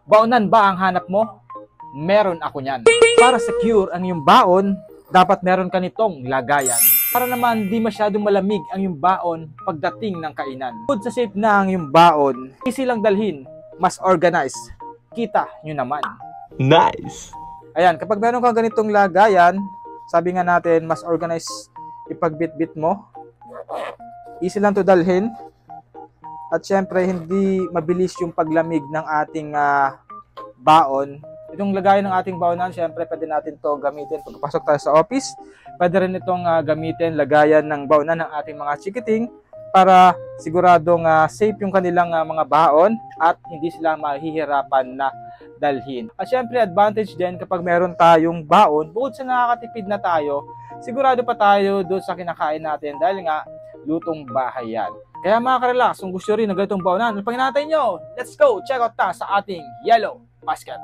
Baonan ba ang hanap mo? Meron ako niyan. Para secure ang iyong baon, dapat meron ka nitong lagayan. Para naman di masyadong malamig ang iyong baon pagdating ng kainan. Bukod sa safe na ang iyong baon, easy lang dalhin, mas organized. Kita nyo naman. Nice! Ayan, kapag meron kang ganitong lagayan, sabi nga natin, mas organized ipagbitbit mo. Easy lang to dalhin. At syempre, hindi mabilis yung paglamig ng ating baon. Itong lagayan ng ating baonan, syempre, pwede natin to gamitin pagpasok tayo sa office. Pwede rin itong gamitin, lagayan ng baonan ng ating mga chikiting para siguradong safe yung kanilang mga baon at hindi sila mahihirapan na dalhin. At syempre, advantage din kapag meron tayong baon, bukod sa nakakatipid na tayo, sigurado pa tayo doon sa kinakain natin dahil nga lutong bahay yan. Kaya mga karelax, kung gusto rin na ganitong baonan, ano pang hinahantay nyo? Let's go! Check out ta sa ating yellow basket.